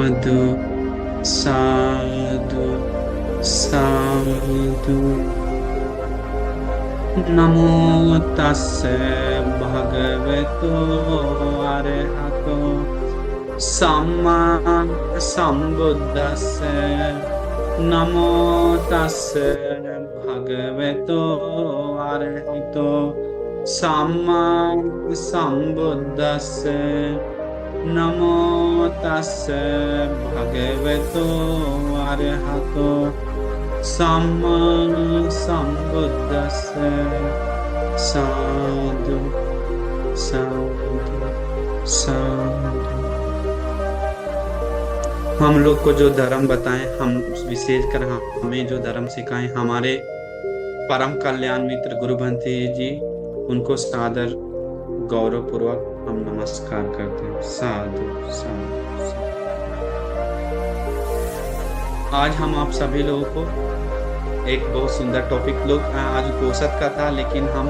साधु साधु साधु। नमो तस्से भगवतो अरहतो सम्मा सम्बुद्धस्से। नमो तस्से भगवतो अरहतो सम्मा सम्बुद्धस्से। नमो तस्से भगवतो अरहतो सम्मा सम्बुद्धस्से। साधु साधु साधु। हम लोग को जो धर्म बताएं, हम विशेषकर हमें जो धर्म सिखाएं, हमारे परम कल्याण मित्र गुरु भंते जी, उनको सादर गौरव पूर्वक हम नमस्कार करते हैं। साधु साधु साधु। आज हम आप सभी लोगों को एक बहुत सुंदर टॉपिक, लोग आज पोषद का था लेकिन हम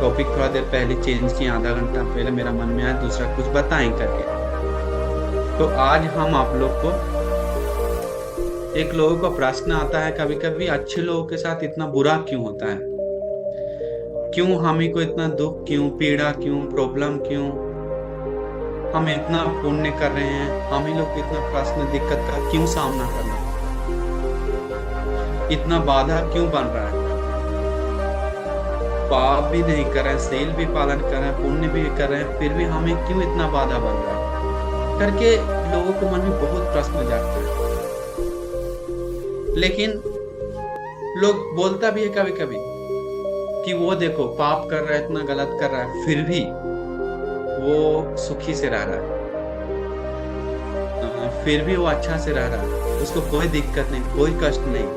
टॉपिक थोड़ा देर पहले चेंज किए, आधा घंटा पहले मेरा मन में आया दूसरा कुछ बताएं करके। तो आज हम आप लोग को, एक लोगों का प्रश्न आता है कभी कभी, अच्छे लोगों के साथ इतना बुरा क्यों होता है, क्यों हमें को इतना दुख, क्यों पीड़ा, क्यों प्रॉब्लम, क्यों हम इतना पुण्य कर रहे हैं, हम ही लोग को इतना प्रश्न दिक्कत का क्यों सामना करना, इतना बाधा क्यों बन रहा है। पाप भी नहीं कर रहे हैं, शील भी पालन कर रहे हैं, पुण्य भी कर रहे हैं, फिर भी हमें क्यों इतना बाधा बन रहा है करके लोगों को मन में बहुत प्रश्न जागता है। लेकिन लोग बोलता भी है कभी कभी कि वो देखो पाप कर रहा है, इतना गलत कर रहा है, फिर भी वो सुखी से रह रहा है, फिर भी वो अच्छा से रह रहा है, उसको कोई दिक्कत नहीं, कोई कष्ट नहीं।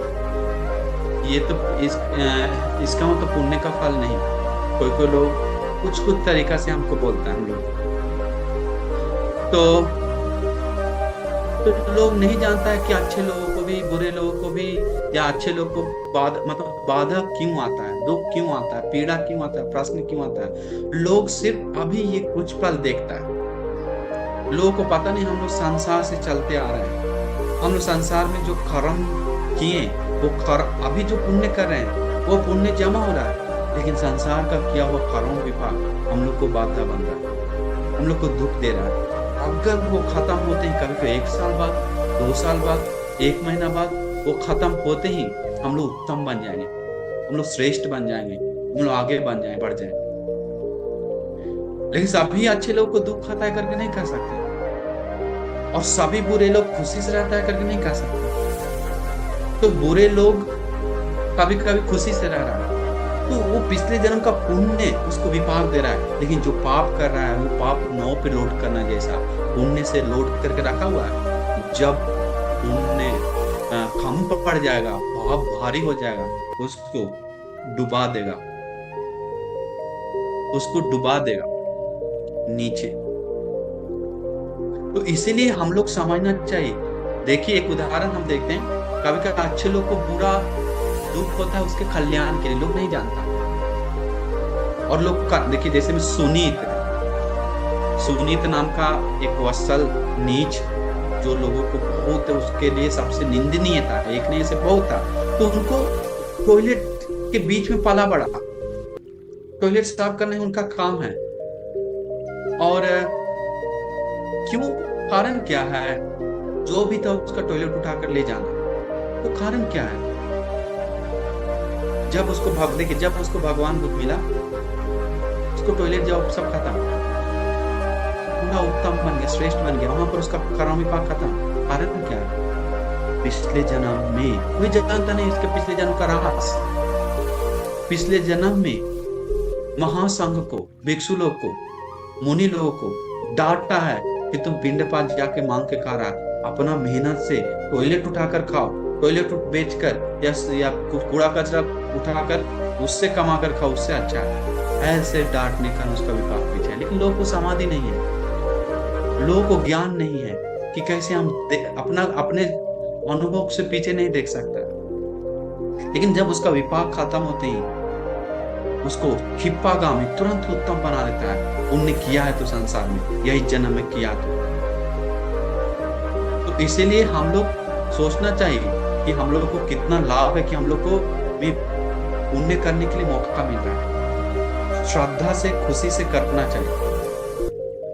ये तो इसका मतलब पुण्य का फल नहीं। कोई लोग कुछ तरीका से हमको बोलता है, हम लोग तो लोग नहीं जानता है कि अच्छे लोगों को भी, बुरे लोगों को भी, या अच्छे लोगों को बाधा क्यों आता है, दुख क्यों आता है, पीड़ा क्यों आता है, प्रश्न क्यों आता है। लोग सिर्फ अभी ये कुछ पल देखता है, लोगों को पता नहीं हम लोग संसार से चलते आ रहे हैं, हम लोग संसार में जो कर्म किए वो अभी जो पुण्य कर रहे हैं वो पुण्य जमा हो रहा है, लेकिन संसार का किया हुआ कर्म विपाक हम लोग को बाधा बन रहा है, हम लोग को दुख दे रहा है। अगर वो खत्म होते ही कभी 1 साल बाद, 2 साल बाद, 1 महीना बाद, वो खत्म होते ही हम लोग उत्तम बन जाएंगे, हम लोग श्रेष्ठ बन जाएंगे, हम लोग आगे बन जाए, बढ़ जाए। लेकिन सभी अच्छे लोग को दुख खाता है करके नहीं कह सकते, और सभी बुरे लोग खुशी से रहता है करके नहीं कह सकते। तो बुरे लोग कभी कभी खुशी से रह रहा है, तो वो पिछले जन्म का पुण्य उसको विपाक दे रहा है, लेकिन जो पाप कर रहा है वो पाप नौ पे लोड करना जैसा पुण्य से लोड करके रखा हुआ है। जब पुण्य कम पड़ जाएगा, पाप भारी हो जाएगा, उसको डुबा देगा, उसको डुबा देगा नीचे। तो इसीलिए हम लोग समझना चाहिए। देखिए एक उदाहरण हम देखते हैं, कभी कभी अच्छे लोग को बुरा दुख होता है उसके कल्याण के लिए, लोग नहीं जानता। और लोग देखिए जैसे में सुनीत नाम का एक वत्सल नीच जो लोगों को बहुत, उसके लिए सबसे निंदनीय था, एक नहीं से बहुत था। तो उनको टॉयलेट के बीच में पाला पड़ा, टॉयलेट साफ करना उनका काम है। और क्यों, कारण क्या है, जो भी था उसका टॉयलेट उठाकर ले जाना, तो कारण क्या है। जब उसको भगवान बुद्ध मिला, उसको टॉयलेट जब सब खत्म, पूरा उत्तम बन गया, श्रेष्ठ बन गया, वहां पर उसका कर्म विपाक खत्म। कारण क्या है, पिछले जन्म में कोई जानता नहीं इसके पिछले जन्म का राज। पिछले जन्म में महासंघ को, भिक्षु लोग को, मुनि लोगों को डांटा है कि तुम पिंडपात जाके मांग के खा रहा, अपना मेहनत से टॉयलेट उठाकर खाओ, टॉयलेट बेचकर या कूड़ा कचरा उठाकर उससे कमा कर खाओ, उससे अच्छा है। ऐसे डांटने का उसका विपाक पीछे है। लेकिन लोगों को समाधि नहीं है, लोगों को ज्ञान नहीं है कि कैसे हम अपने अनुभव से पीछे नहीं देख सकता। लेकिन जब उसका विपाक खत्म होते ही उसको क्षिप्पागामी तुरंत उत्तम बना देता है। उनने किया है तो संसार में, यही जन्म में किया तो इसीलिए हम लोग सोचना चाहिए कि हम लोग को कितना लाभ है कि हम लोग को भी पुण्य करने के लिए मौका मिल रहा है। श्रद्धा से, खुशी से करना चाहिए।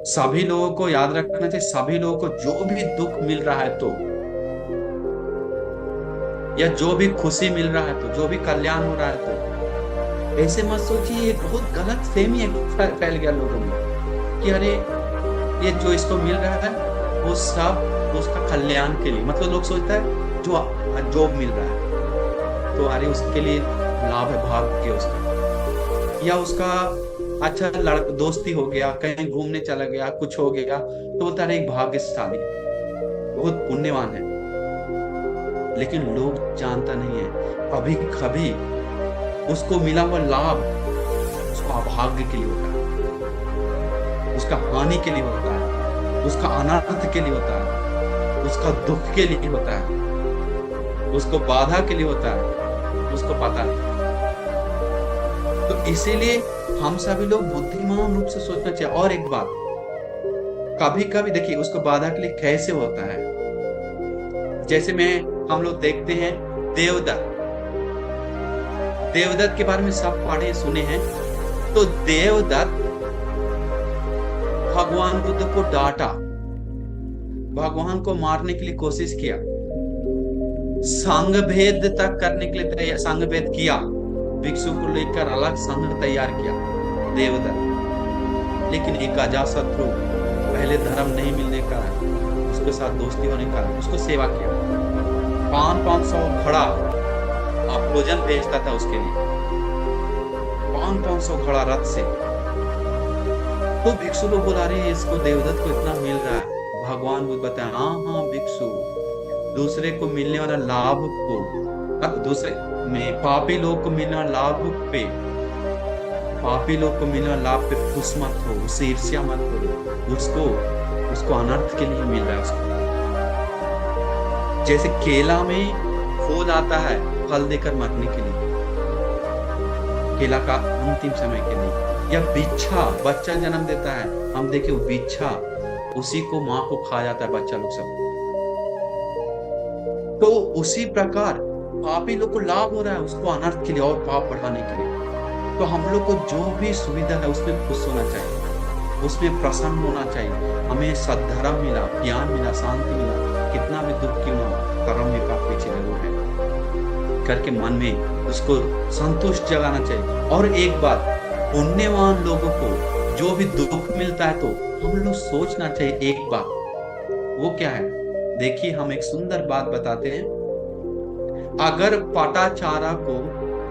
सभी लोगों को याद रखना चाहिए, सभी लोगों को जो भी दुख मिल रहा है तो, या जो भी खुशी मिल रहा है तो, जो भी कल्याण हो रहा है तो, ऐसे मत सोचिए। ये बहुत गलत फहमी फैल गया लोगों में कि अरे ये जो इसको मिल रहा है वो सब उसका कल्याण के लिए, मतलब लोग सोचता है जो जॉब मिल रहा है तो अरे उसके लिए लाभ है, भाग्य उसका, या उसका अच्छा दोस्ती हो गया, कहीं घूमने चला गया, कुछ हो गया तो बोलता है एक भाग्यशाली, बहुत पुण्यवान है। लेकिन लोग जानता नहीं है कभी कभी उसको मिला हुआ लाभ उसको अभाग्य के लिए होता है, उसका हानि के लिए होता है, उसका अनर्थ के लिए होता है, उसका दुख के लिए होता है, उसको बाधा के लिए होता है, उसको पता नहीं। तो इसीलिए हम सभी लोग बुद्धिमान रूप से सोचना चाहिए। और एक बात, कभी कभी देखिए उसको बाधा के लिए कैसे होता है, जैसे हम लोग देखते हैं देवदत्त, देवदत्त के बारे में सब पढ़े सुने हैं। तो देवदत्त भगवान बुद्ध को डांटा, भगवान को मारने के लिए कोशिश किया, संघ भेद तक करने के लिए संघ भेद किया, भिक्षु को लेकर अलग संघ तैयार किया देवदत्त। लेकिन एक अजातशत्रु पहले धर्म नहीं मिलने का, उसके साथ दोस्ती होने का, उसको सेवा किया, 500 घड़ा भोजन भेजता था उसके लिए, 500 घड़ा रथ से। तो भिक्षु लोग बोला रहे इसको देवदत्त को इतना मिल रहा है। भगवान बुद्ध बताया हाँ भिक्षु, दूसरे को मिलने वाला लाभ को, दूसरे में पापी लोग को मिलने वाला लाभ पे, पापी लोग को मिलने वाला लाभ पे खुश मत हो, उससे ईर्ष्या मत करो, उसको अनर्थ के लिए मिल रहा है उसको। जैसे केला में फूल आता है फल देकर मरने के लिए, केला का अंतिम समय के लिए, या बिच्छा बच्चा जन्म देता है, हम देखे वो बिच्छा उसी को माँ को खा जाता है बच्चा लोग सब। तो उसी प्रकार पापी लोग को लाभ हो रहा है उसको अनर्थ के लिए और पाप बढ़ाने के लिए। तो हम लोग को जो भी सुविधा है उसमें खुश होना चाहिए, उसमें प्रसन्न होना चाहिए। हमें सद्धर्म मिला, ज्ञान मिला, शांति मिला, कितना भी दुख क्यों ना हो, कर्म विपाक पीछे जरूर है करके मन में उसको संतुष्ट जगाना चाहिए। और एक बात, पुण्यवान लोगों को जो भी दुख मिलता है तो हम लोग सोचना चाहिए एक बात, वो क्या है? देखिए हम एक सुंदर बात बताते हैं। अगर पटाचारा को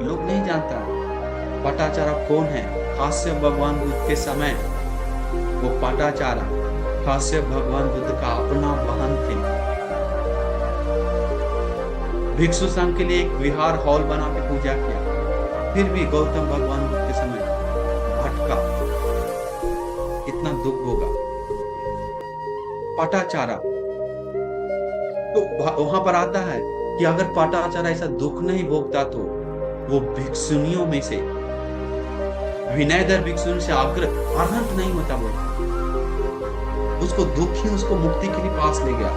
लोग नहीं जानता, पटाचारा कौन है? हास्य भगवान बुद्ध के समय वो पटाचारा हास्य भगवान बुद्ध का अपना बहन थे। भिक्षु संघ के लिए एक विहार हॉल बना के पूजा किया, फिर भी गौतम भगवान बुद्ध के समय भटका, इतना दुख होगा। पटाचारा तो वहां पर आता है कि अगर पटाचारा ऐसा दुख नहीं भोगता तो वो भिक्षुनियों में से, विनयधर भिक्षुनियों से आग्रह अर्हंत नहीं होता, बोला उसको दुख ही उसको मुक्ति के लिए पास ले गया।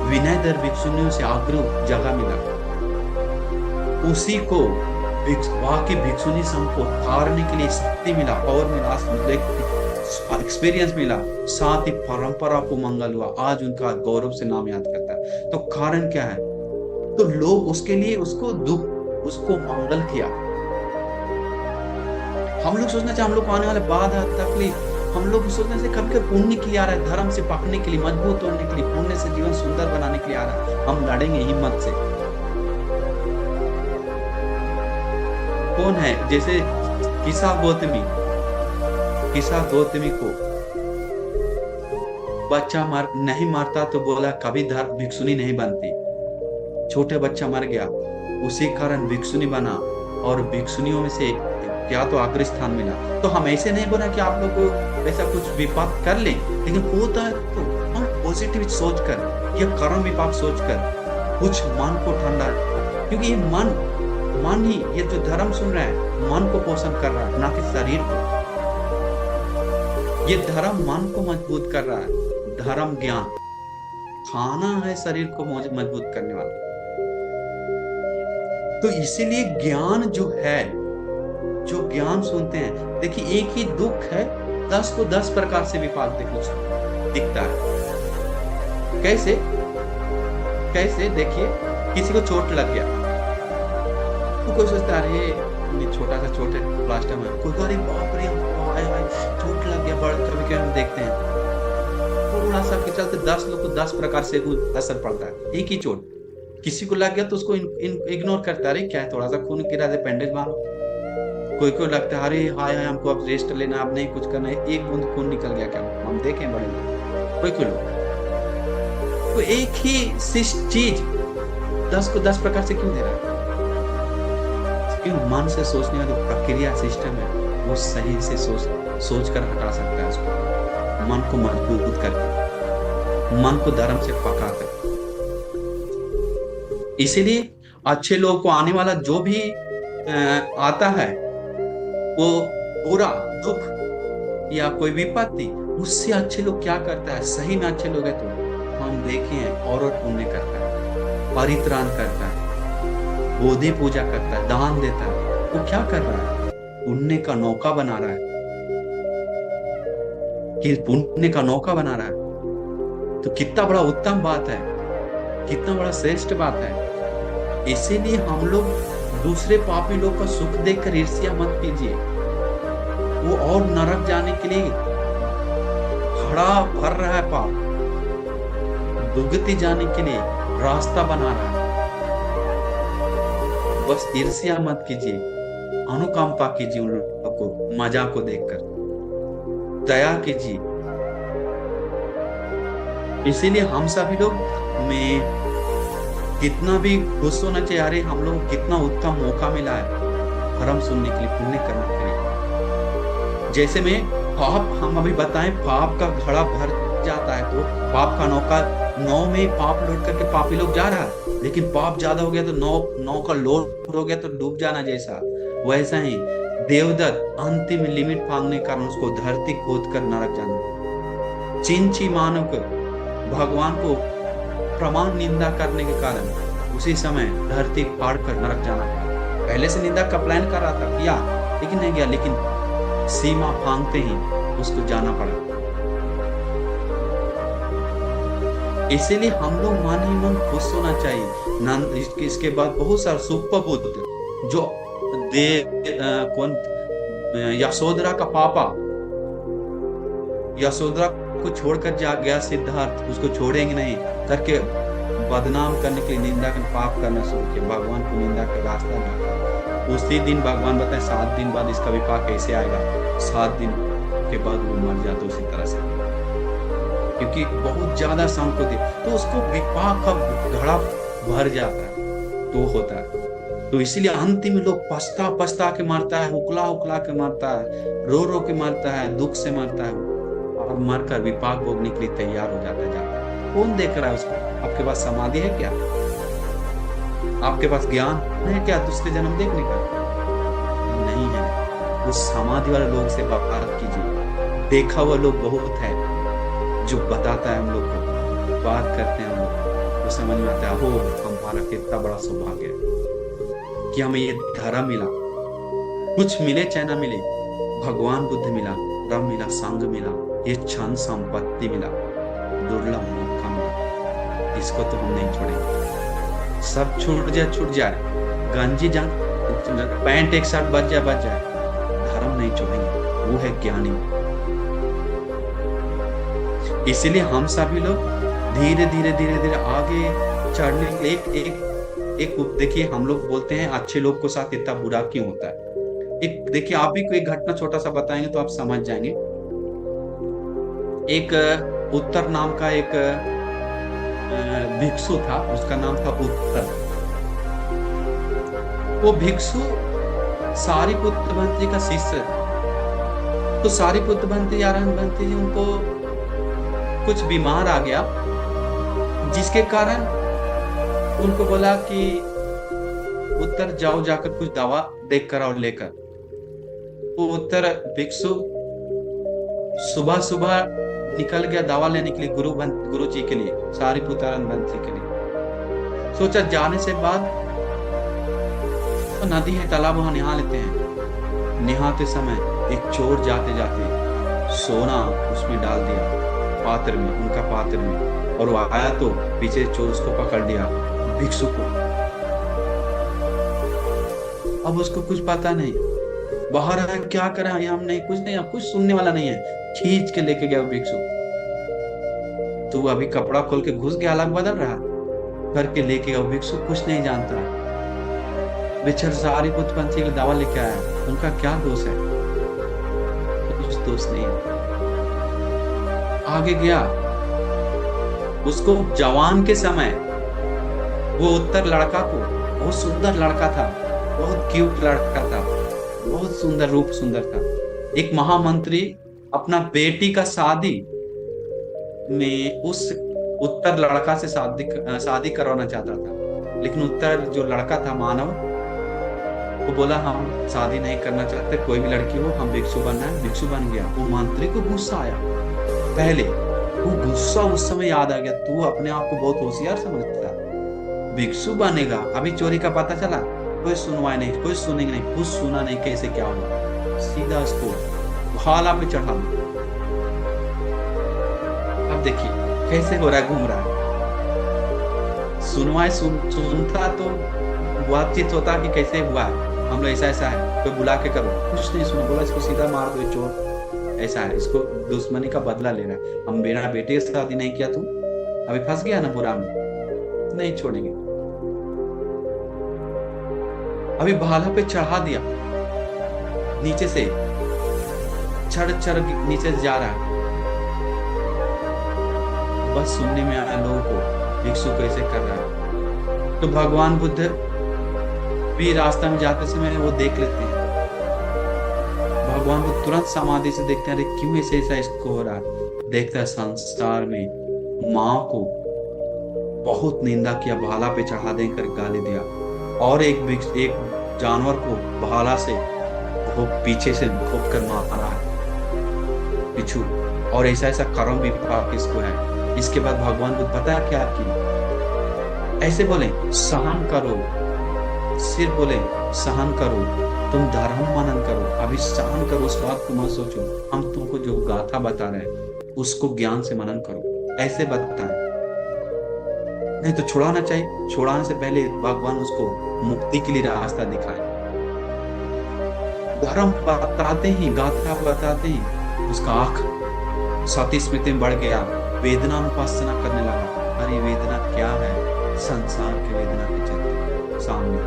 विनयधर भिक्षुनियों से आग्रह जगह मिला, उसी को बाकी भिक्षुनी संघ को तारने के लिए शक्ति मिला, पावर मिला, एक्सपीरियंस मिला, साथ ही परंपरा को मंगल हुआ। आज उनका गौरव से नाम याद करता है। तो कारण क्या है? तो लोग उसके लिए उसको दुख, उसको मंगल किया। हम लोग सोचना चाहिए हम लोग को आने वाले बाधा तकलीफ, हम लोग सोचना चाहिए कभी कभी पुण्य के लिए आ रहा है, धर्म से पकने के लिए, मजबूत होने के लिए, पुण्य से जीवन सुंदर बनाने के लिए आ रहा है। हम लड़ेंगे हिम्मत से। कौन है? जैसे किसा गौतमी को बच्चा नहीं मारता तो बोला कभी भिक्षुनी नहीं बनती। छोटे बच्चा मर गया, उसी कारण भिक्षुनी बना और भिक्षुनियों में से क्या तो अग्र स्थान मिला। तो हम ऐसे नहीं बोला कि आप लोग को ऐसा कुछ विपाक कर ले, लेकिन होता है तो हम पॉजिटिव सोचकर या कर्म विपाक सोचकर कुछ मन को ठंडा, क्योंकि ये मन ही ये जो धर्म सुन रहा है मन को पोषण कर रहा है, ना कि शरीर को। ये धर्म मन को मजबूत कर रहा है, धर्म ज्ञान। खाना है शरीर को मजबूत करने वाला। तो इसीलिए ज्ञान जो है, जो ज्ञान सुनते हैं, देखिए एक ही दुख है, 10 को 10 प्रकार से विपाक दिखता है। कैसे कैसे देखिए, किसी को चोट लग गया तो कोई सोचता है अरे छोटा सा चोट है, प्लास्टर में, कोई अरे बाप रे हाय हाय चोट लग गया। बड़ कभी कभी हम देखते हैं थोड़ा सा के चलते 10 लोग को 10 प्रकार से असर पड़ता है। एक ही चोट किसी को लग गया तो उसको इग्नोर करता है, अरे क्या है, थोड़ा सा खून गिरा दे, बैंडेज मारो। कोई को लगता है अरे हाय हाय हमको अब रेस्ट लेना, अब नहीं कुछ करना है, एक बूंद खून निकल गया क्या हम देखें बड़े लोग। कोई लोग तो एक ही चीज 10 को 10 प्रकार से क्यों दे रहा है? क्यों? मन से सोचने वाली प्रक्रिया सिस्टम है, वो सही से सोच कर हटा सकता है उसको, मन को मजबूत करके, मन को धर्म से पका कर। इसीलिए अच्छे लोगों को आने वाला जो भी आता है, वो बुरा दुख या कोई विपत्ति, उससे अच्छे लोग क्या करता है? सही में अच्छे लोग है तो हम देखे हैं, और पुण्य करता है, परित्राण करता है, बोधि पूजा करता है, दान देता है। वो क्या कर रहा है? पुण्य का नौका बना रहा है, कि पुण्य का नौका बना रहा है। तो कितना बड़ा उत्तम बात है, कितना बड़ा श्रेष्ठ बात है। इसीलिए हम लोग दूसरे पापी लोग का सुख देखकर ईर्ष्या मत कीजिए। वो और नरक जाने के लिए खड़ा भर रहा है, पाप दुर्गति जाने के लिए रास्ता बना रहा है। बस ईर्ष्या मत कीजिए, अनुकंपा कीजिए, उन लोगों को मजा को देखकर दया कीजिए। इसीलिए हम सभी लोग में कितना भी खुश होना चाहिए, अरे हम लोग कितना उत्तम मौका मिला है धर्म सुनने के लिए, पुण्य करने के लिए। जैसे में पाप, हम अभी बताएं, पाप का घड़ा भर जाता है तो पाप का नौका, नौ में पाप लोड करके पापी लोग जा रहा है, लेकिन पाप ज्यादा हो गया तो नौ का लोड हो गया तो डूब जाना। जैसा वैसा ही देवदत्त अंतिम लिमिट फांगने के कारण उसको धरती खोद कर नरक जाना। चिंची मानव को भगवान को प्रमाण निंदा करने के कारण उसी समय धरती फाड़ कर नरक जाना पड़ा। पहले से निंदा का प्लान कर रहा था, किया लेकिन नहीं गया, लेकिन सीमा फांगते ही उसको जाना पड़ा। इसीलिए हम लोग मन ही मन खुश होना चाहिए। इसके बाद बहुत सारे सुपपुत्र जो कौन यशोधरा का पापा, यशोधरा को छोड़कर जा गया सिद्धार्थ, उसको छोड़ेंगे नहीं करके बदनाम करने के लिए निंदा कर पाप करना शुरू किया, भगवान को निंदा का रास्ता लगा। उसी दिन भगवान बताए 7 दिन बाद इसका विपाक कैसे आएगा। 7 दिन के बाद वो मर जाता उसी तरह से, क्योंकि बहुत ज्यादा संकोच है, तो उसको विपाक का घड़ा भर जाता है तो होता है। तो इसीलिए अंतिम में लोग पछता के मरता है, उकला के मरता है, रो के मरता है, दुख से मरता है, और मरकर विपाक भोगने के लिए तैयार हो जाता है। कौन देख रहा है उसको? आपके पास समाधि है क्या? आपके पास ज्ञान है क्या दूसरे जन्म देखने का? नहीं है। उस समाधि वाले लोग से बात कीजिए। देखा हुआ लोग बहुत है जो बताता है हम लोग को, बात करते हैं हम लोग, तो समझ में आता है हो हमारा कितना बड़ा सौभाग्य है कि हमें ये धर्म मिला। कुछ मिले चाहे ना मिले, भगवान बुद्ध मिला, रम मिला, संग मिला, ये क्षण संपत्ति मिला, दुर्लभ मौका मिला, इसको तो हम नहीं छोड़ेंगे। सब छूट जाए, गंजी जान पैंट एक साथ बच जाए, धर्म नहीं छोड़ेंगे। वो है ज्ञानी। इसीलिए हम सभी लोग धीरे धीरे आगे चढ़ने के लिए एक देखिए, हम लोग बोलते हैं अच्छे लोग के साथ इतना बुरा क्यों होता है। एक देखिए, आप ही को एक घटना छोटा सा बताएंगे तो आप समझ जाएंगे। एक उत्तर नाम का एक भिक्षु था, उसका नाम था उत्तर। वो भिक्षु सारिपुत्र भंते का शिष्य। तो सारिपुत्र भंते आराम भंते जी उनको कुछ बीमार आ गया, जिसके कारण उनको बोला कि उत्तर जाओ, जाकर कुछ दवा देख कर और लेकर। वो उत्तर भिक्षु सुबह निकल गया दावा लेने के लिए गुरु जी के लिए, सारिपुत्रान बंसी के लिए। सोचा जाने से बाद तो नदी है, तालाब, वहां नहा लेते हैं। नहाते समय एक चोर जाते जाते सोना उसमें डाल दिया, पात्र में, उनका पात्र में, और वो आया तो पीछे चोर उसको पकड़ लिया, भिक्षु को। अब उसको कुछ पता नहीं, बाहर आया, क्या करा, हम नहीं, कुछ नहीं, अब कुछ सुनने वाला नहीं है। खींच के लेके गया भिक्षु। तू अभी कपड़ा खोल के घुस गया, अलग बदल रहा करके लेके गया भिक्षु, कुछ नहीं जानता। बेचारा सारिपुत्र पंथी का दावा लेके आया, उनका क्या दोष है? कुछ दोष नहीं है। आगे गया, उसको जवान के समय वो उत्तर लड़का को, बहुत सुंदर लड़का था, बहुत क्यूट लड़का था, बहुत सुंदर, रूप सुंदर था। एक महामंत्री अपना बेटी का शादी में उस उत्तर लड़का से शादी करवाना चाहता था, लेकिन उत्तर जो लड़का था मानव, वो बोला हम शादी नहीं करना चाहते, कोई भी लड़की हो, हम भिक्षु बनना है। भिक्षु बन गया। वो मंत्री को गुस्सा आया। पहले वो गुस्सा उस समय याद आ गया, तू अपने आप को बहुत होशियार समझता, भिक्षु बनेगा, अभी चोरी का पता चला, कोई सुनवाई नहीं, कोई सुनेंगे नहीं, कुछ सुना नहीं, कैसे क्या हुआ, सीधा उसको भाला पे चढ़ा दो। अब देखिए कैसे हो रहा है, घूम रहा है। सुनवाई सुनता तो बातचीत होता कि कैसे हुआ है, हम लोग ऐसा ऐसा है, कोई बुला के करो, कुछ नहीं सुना, बोला इसको सीधा मार दो, चोर ऐसा है, इसको दुश्मनी का बदला ले रहा है, हम मेरा बेटे से शादी नहीं किया, तू अभी फंस गया ना बुरा में, नहीं छोड़ेंगे। अभी भाला पे चढ़ा दिया, नीचे से चढ़ नीचे से जा रहा है। बस सुनने में आया लोगों को भिक्षु कैसे कर रहा है। तो भगवान बुद्ध भी रास्ता में जाते समय वो देख लेते हैं। भगवान बुद्ध तुरंत समाधि से देखते हैं, अरे क्यों ऐसे ऐसा इसको हो रहा है। देखता है संसार में माँ को बहुत निंदा किया, भाला पे चढ़ा देकर गाली दिया, और एक जानवर को भाला से पीछे से घोप कर मारा है बिच्छू, और ऐसा ऐसा कर्म भी पाप इसको है। इसके बाद भगवान बुद्ध पता है क्या किया, ऐसे बोले सहन करो, सिर्फ बोले सहन करो, तुम धर्म मनन करो, अभी सहन करो, उस बात को मत सोचो, हम तुमको जो गाथा बता रहे हैं उसको ज्ञान से मनन करो, ऐसे बताएं, नहीं तो छुड़ाना चाहिए। छुड़ाने से पहले भगवान उसको मुक्ति के लिए रास्ता दिखाए। धर्म बताते ही, गाथा बताते ही उसका आंख सती स्मृति में बढ़ गया, वेदना उपासना करने लगा। अरे वेदना क्या है, संसार के वेदना के चलते सामने,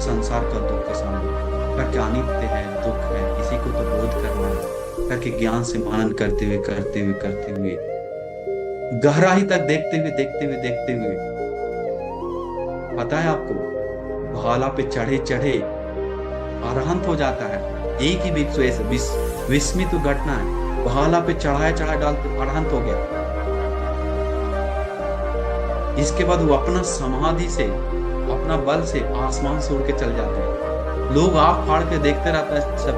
संसार का दुख के सामने, करके अनित्य है, दुख है, इसी को तो बोध करना है, करके ज्ञान से मनन करते हुए करते हुए करते हुए गहराई तक देखते हुए पता है आपको, भाला पे चढ़े चढ़े अरहंत हो जाता है। एक ही विस्मित घटना है, भाला पे चढ़ा डालते अरहंत हो गया। इसके बाद वो अपना समाधि से, अपना बल से आसमान से उड़ के चल जाते हैं। लोग आंख फाड़ के देखते रहता है सब,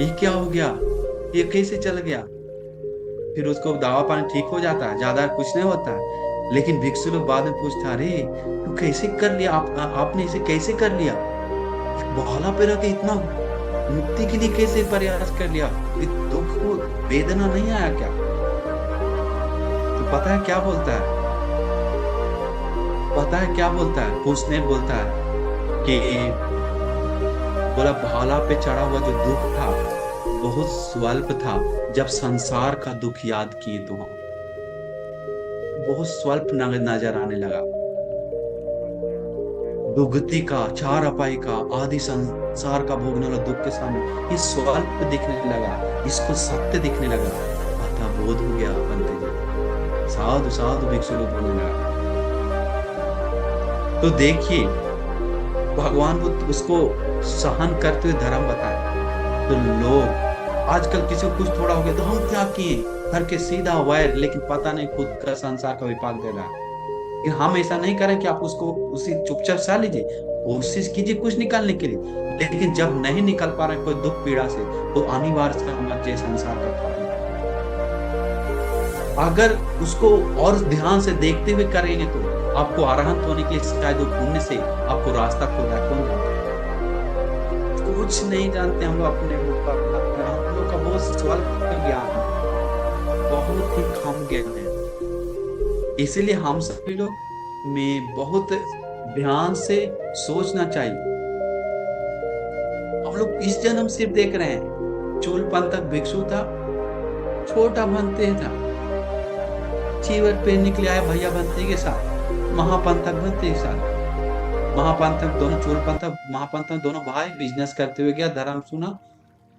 ये क्या हो गया, ये कैसे चल गया। फिर उसको दवा पानी ठीक हो जाता है, ज्यादा कुछ नहीं होता है। लेकिन भिक्षु लोग बाद में पूछता, अरे तू कैसे कर लिया, आपने इसे कैसे कर लिया, भाला पे रख के इतना मुक्ति के लिए कैसे प्रयास कर लिया, दुख को वेदना नहीं आया क्या? तो पता है क्या बोलता है, उसने बोलता है कि बोला भाला पे चढ़ा हुआ जो दुख था बहुत स्वल्प था, जब संसार का दुख याद किए तो बहुत स्वल्प नजर आने लगा। दुर्गति का, चार अपाई का, आदि संसार का भोगने वाला दुख के सामने ये स्वल्प दिखने लगा, इसको सत्य दिखने लगा। अतः बोध हो गया बनते जी, साधु साधु भिक्षु लोग बोलने लगा। तो देखिए भगवान बुद्ध उसको सहन करते हुए धर्म बताए। तो लोग आजकल किसी को कुछ थोड़ा हो गया तो हम क्या किए, घर के सीधा वायर, लेकिन पता नहीं खुद का संसार का विपाक दे रहा है। कि हम ऐसा नहीं करें कि आप उसको उसी चुपचाप सह लीजिए, कोशिश कीजिए कुछ निकालने के लिए, लेकिन जब नहीं निकल पा रहे कोई दुख पीड़ा से, तो अनिवार्य समझिए संसार का कारण। अगर उसको और ध्यान से देखते हुए करेंगे तो आपको अरहंत होने के लिए शायद वो पुण्य से आपको रास्ता खोल रहा है। कौन जानता है? कुछ नहीं जानते हम लोग अपने ऊपर। हम लोग का बहुत स्वल्प ज्ञान है, बहुत ही कम ज्ञान है। इसीलिए हम सभी लोग में बहुत ध्यान से सोचना चाहिए। हम लोग इस जन्म सिर्फ देख रहे हैं, चूलपंथक भिक्षु था, छोटा भंते था, चीवर पे निकले आया भैया भंते के साथ, महापंथक भंते के साथ। महापंथक दोनों, चूलपंथक महापंथक दोनों भाई बिजनेस करते हुए गया, धर्म सुना,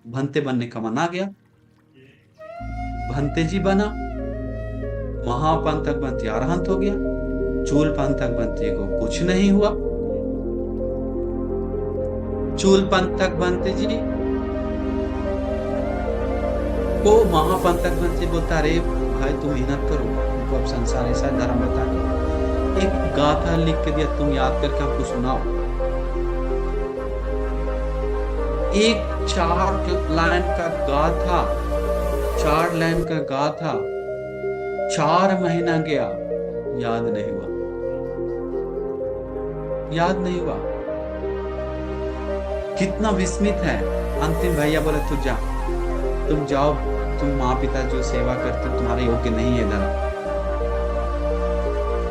भंते बनने का मना गया, भंते जी बना, महापंथक भंते अरहंत हो गया, चूलपंथक भंते को कुछ नहीं हुआ। चूलपंथक भंते जी को महापंथक भंते बोलता, अरे भाई तुम मेहनत करो, तुमको अब संसार ऐसा धर्म बता के एक गाथा लिख के दिया, तुम याद करके हमको सुनाओ। एक 4 लाइन का गाथा, 4 लाइन का गाथा 4 महीना गया, याद नहीं हुआ, याद नहीं हुआ। कितना विस्मित है। अंतिम भैया बोले तू जा, तुम जाओ, तुम माँ पिता जो सेवा करते हो तुम्हारे योग्य नहीं है धर्म।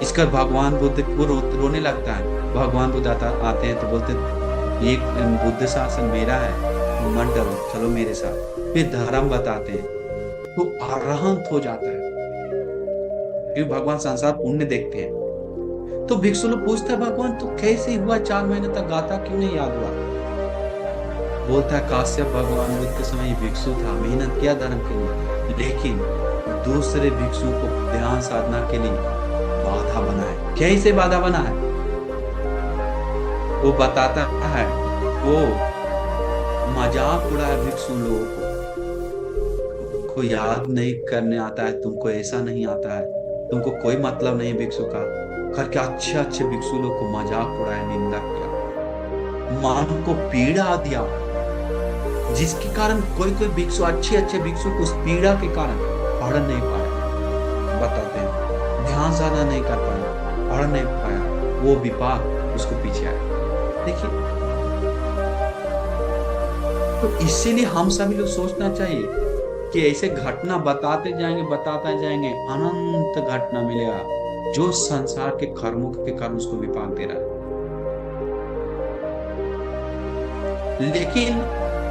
इसका भगवान बुद्ध को रोने लगता है। भगवान बुद्ध आते हैं तो बोलते एक बुद्ध शासन मेरा है, मत डरो, चलो मेरे साथ। फिर धर्म बताते हैं तो अरहंत हो जाता है, क्योंकि भगवान संसार पुण्य देखते हैं। तो भिक्षु लोग पूछता है भगवान तो कैसे हुआ, 4 महीने तक गाथा क्यों नहीं याद हुआ? बोलता है काश्यप भगवान बुद्ध के समय भिक्षु था, मेहनत किया धर्म के लिए, लेकिन दूसरे भिक्षु को ध्यान साधना के लिए बाधा बना है। कैसे बाधा बना है वो बताता है। वो मजाक उड़ाया भिक्षु लोगों को याद नहीं करने आता है, तुमको ऐसा नहीं आता है, तुमको कोई मतलब नहीं भिक्षु का करके अच्छे अच्छे भिक्षु लोग को मजाक उड़ाया, निंदा किया, मन को पीड़ा दिया, जिसके कारण कोई कोई भिक्षु, अच्छे अच्छे भिक्षु को उस पीड़ा के कारण पढ़ नहीं पाया। बताते हैं ध्यान साधना नहीं कर पाया, पढ़ नहीं पाया, वो विपाक उसको पीछे आया। देखिए, तो इसीलिए हम सभी लोग सोचना चाहिए कि ऐसे घटना बताते जाएंगे, अनंत घटना मिलेगा जो संसार के कर्मों के कारण उसको विपाक दे रहा है। लेकिन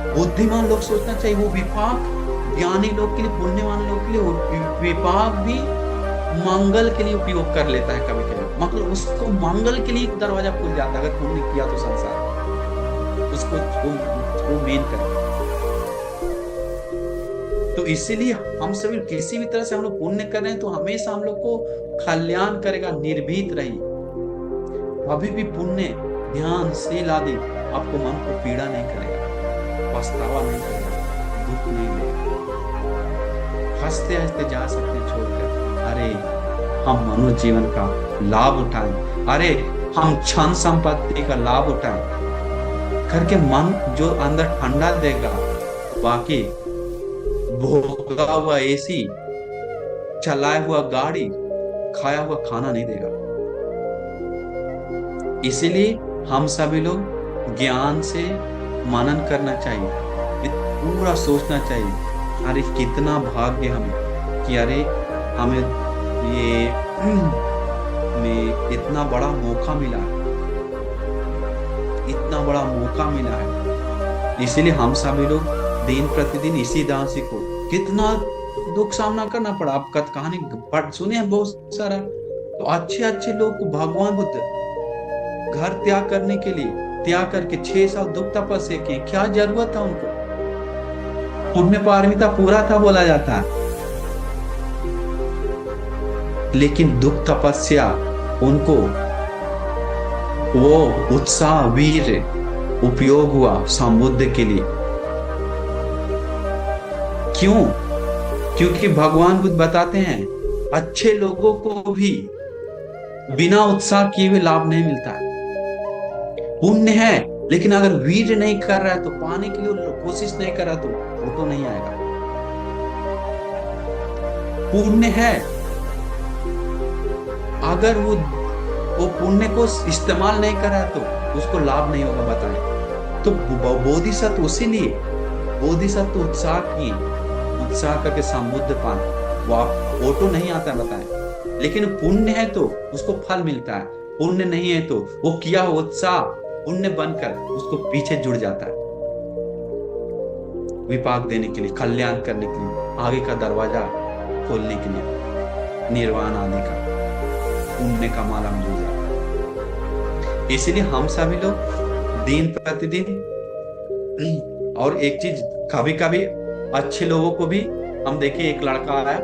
बुद्धिमान लोग सोचना चाहिए वो विपाक ज्ञानी लोग के लिए, पुण्यवान लोग के लिए वो विपाक भी मंगल के लिए उपयोग कर लेता है कभी कभी। मतलब उसको मंगल के लिए एक दरवाजा खुल जाता है, अगर पुण्य किया तो संसार उसको मेन कर। तो इसीलिए हम सभी किसी भी तरह से हम लोग पुण्य कर रहे हैं तो हमेशा हम लोग को कल्याण करेगा। निर्भीत रहिए, अभी भी पुण्य ध्यान शील आदि आपको मन को पीड़ा नहीं करेगा, पछतावा नहीं करेगा, दुख नहीं देगा। हंसते हंसते जा सकते छोड़कर। अरे हम मनुष्य जीवन का लाभ उठाएं, अरे हम क्षण संपत्ति का लाभ उठाएं करके मन जो अंदर ठंडा देगा, बाकी भोगा हुआ एसी, चलाया हुआ गाड़ी, खाया हुआ खाना नहीं देगा। इसीलिए हम सभी लोग ज्ञान से मनन करना चाहिए, पूरा सोचना चाहिए, अरे कितना भाग्य हमें कि अरे हमें ये में इतना बड़ा मौका मिला है, इतना बड़ा मौका मिला है। इसीलिए हम सभी लोग दिन प्रतिदिन इसी दान सीखो। कितना दुख सामना करना पड़ा, आप कहानी पढ़ सुने हैं बहुत सारा। तो अच्छे अच्छे लोग को भगवान बुद्ध घर त्याग करने के लिए त्याग करके 6 साल दुख तपस्या किए। क्या जरूरत था उनको? पुण्य पारमिता पूरा था बोला जाता है, लेकिन दुख तपस्या उनको वो उत्साह वीर उपयोग हुआ संबुद्ध के लिए। क्यों? क्योंकि भगवान बुद्ध बताते हैं अच्छे लोगों को भी बिना उत्साह किए हुए लाभ नहीं मिलता है। पुण्य है, लेकिन अगर वीर नहीं कर रहा है तो पाने के लिए कोशिश नहीं कर रहा तो वो तो नहीं आएगा। पुण्य है, अगर वो पुण्य को इस्तेमाल नहीं करा तो उसको लाभ नहीं होगा, बताएं। तो बोधिसत्व, उसीलिए बोधिसत्व उत्साह करके संबुद्ध पान, वो तो नहीं आता, बताएं। लेकिन पुण्य है तो उसको फल मिलता है, पुण्य नहीं है तो वो किया उत्साह पुण्य बनकर उसको पीछे जुड़ जाता है, विपाक देने के लिए, कल्याण करने के लिए, आगे का दरवाजा खोलने के लिए, निर्वाण आदि का पुण्य का माला मिल जाता है। इसलिए हम सभी लोग दिन प्रतिदिन, और एक चीज, कभी कभी अच्छे लोगों को भी हम देखिए, एक लड़का आया,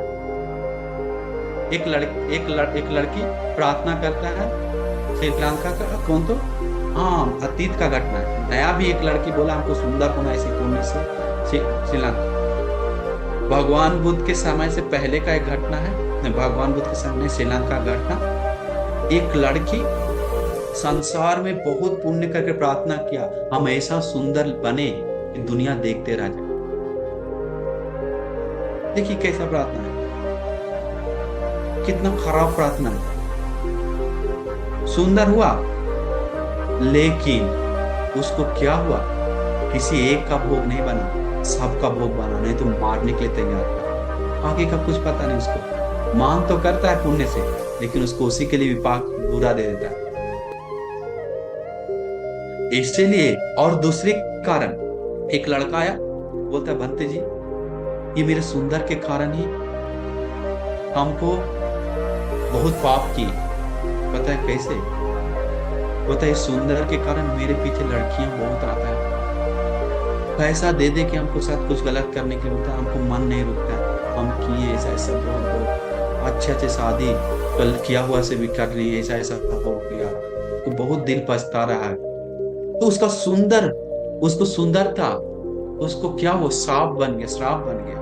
एक लड़की प्रार्थना करता है, श्रीलंका का, कौन तो, हाँ, अतीत का घटना है। नया भी एक लड़की बोला हमको सुंदर होना इसी पुण्य से, श्रीलंका। भगवान बुद्ध के समय से पहले का एक घटना है, भगवान बुद्ध के समय श्रीलंका घटना। एक लड़की संसार में बहुत पुण्य करके प्रार्थना किया, हम ऐसा सुंदर बने कि दुनिया देखते रह जाए। देखिए कैसा प्रार्थना है, कितना खराब प्रार्थना है। सुंदर हुआ, लेकिन उसको क्या हुआ, किसी एक का भोग नहीं बना, सबका भोग बना, नहीं तो मारने के लिए तैयार था। आगे का कुछ पता नहीं उसको, मांग तो करता है पुण्य से, लेकिन उसको उसी के लिए विपाक बुरा दे देता है। इसलिए, और दूसरे कारण, एक लड़का आया, बोलता है भंते जी, ये मेरे सुंदर के कारण ही हमको बहुत पाप किए। पता है कैसे? पता है, सुंदर के कारण मेरे पीछे लड़कियां बहुत आता है, पैसा दे दे के हमको साथ कुछ गलत करने के लिए होता है, हमको मन नहीं रुकता है, हम किए ऐसा ऐसा बहुत अच्छे शादी कल किया हुआ से भी कर रही है, ऐसा ऐसा हो गया, तो बहुत दिल पछता रहा है। तो उसका उसको सुंदर था, उसको क्या वो श्राप बन गया।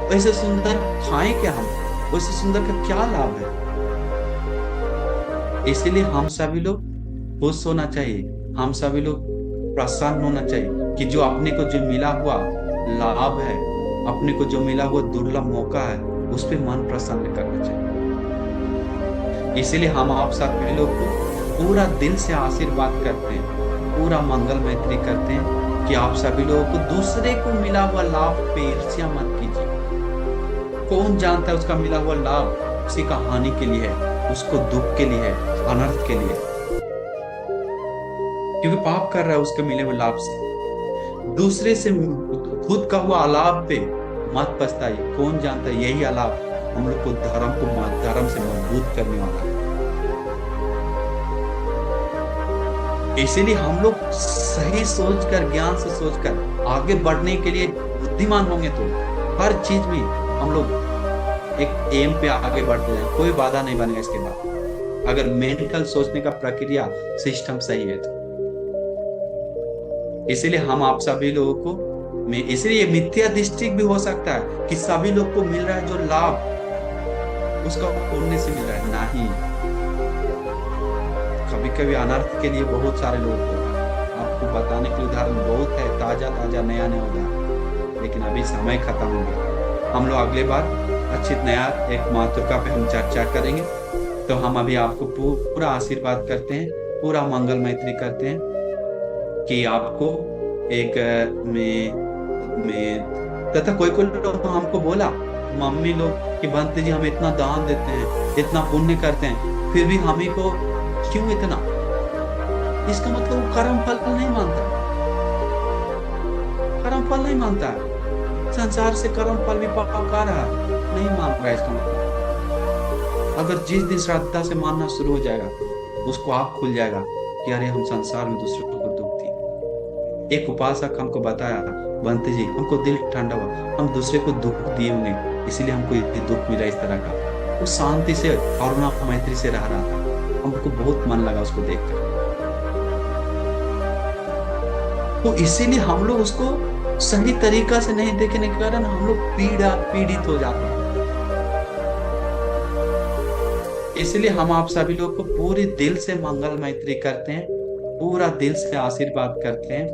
वैसे सुंदर खाएं क्या हम, वैसे सुंदर का क्या लाभ है? इसलिए हम सभी लोग खुश होना चाहिए, हम सभी लोग प्रसन्न होना चाहिए कि जो अपने को जो मिला हुआ लाभ है, अपने को जो मिला हुआ दुर्लभ मौका है, उस पर मन प्रसन्न करना चाहिए। इसलिए हम आप सभी लोग को पूरा दिल से आशीर्वाद करते हैं, पूरा मंगल मैत्री करते हैं कि आप सभी लोगों को दूसरे को मिला हुआ लाभ पे ईर्ष्या मत कीजिए। कौन जानता है उसका मिला हुआ लाभ उसी का हानि के लिए है, उसको दुख के लिए है, अनर्थ के लिए, क्योंकि पाप कर रहा है उसके मिले हुए लाभ से। दूसरे से खुद का हुआ अलाभ पे मत पछताइए, कौन जानता है यही अलाभ हम लोग को धर्म से मजबूत करने वाला है। इसीलिए हम लोग सही सोचकर, ज्ञान से सोचकर आगे बढ़ने के लिए बुद्धिमान होंगे तो हर चीज में हम लोग एक एम पे आगे बढ़ते जाए, कोई बाधा नहीं बनेगा इसके बाद, अगर मेंटल सोचने का प्रक्रिया सिस्टम सही है तो। इसीलिए हम आप सभी लोगों को, इसलिए मिथ्या दृष्टि भी हो सकता है कि सभी लोग को मिल रहा है जो लाभ उसका पुण्य से मिल रहा है, नहीं। कभी कभी अनर्थ के लिए बहुत सारे लोग होगा, आपको बताने के उदाहरण बहुत है, ताजा नया उदाहरण, लेकिन अभी समय खत्म हो गया। हम लोग अगले बार अच्छी नया एक मातृका पे हम चर्चा करेंगे। तो हम अभी आपको पूरा आशीर्वाद करते हैं, पूरा मंगल मैत्री करते हैं कि आपको एक में तथा कोई लोग हमको बोला, मम्मी लोग, कि भंते जी हम इतना दान देते हैं, इतना पुण्य करते हैं, फिर भी हमें को क्यों इतना? इसका मतलब वो कर्म फल नहीं मानता, कर्म फल नहीं मानता, संसार से कर्म फल भी पका रहा नहीं मान रहा। इसका मतलब अगर जिस दिन श्रद्धा से मानना शुरू हो जाएगा, उसको आप खुल जाएगा कि अरे हम संसार में दूसरों को दुख दिए। एक उपासक हमको बताया, बंते जी हमको दिल ठंडा हुआ, हम दूसरे को दुख दिए होंगे इसीलिए हमको ये दुख मिला इस तरह का। वो शांति से करुणा मैत्री से रह रहा था, हमको बहुत मन लगा उसको देखकर। तो इसीलिए हम लोग उसको सही तरीका से नहीं देखने के कारण हम लोग पीड़ित हो जाते हैं। इसलिए हम आप सभी लोग को पूरे दिल से मंगल मैत्री करते हैं, पूरा दिल से आशीर्वाद करते हैं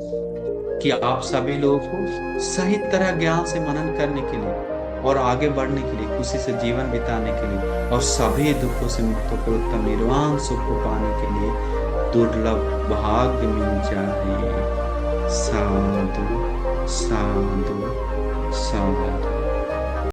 कि आप सभी लोगों को सही तरह ज्ञान से मनन करने के लिए और आगे बढ़ने के लिए, खुशी से जीवन बिताने के लिए और सभी दुखों से मुक्त होकर उत्तम निर्वाण सुख को पाने के लिए दुर्लभ भाग्य मिल जाए। साधु साधु साधु।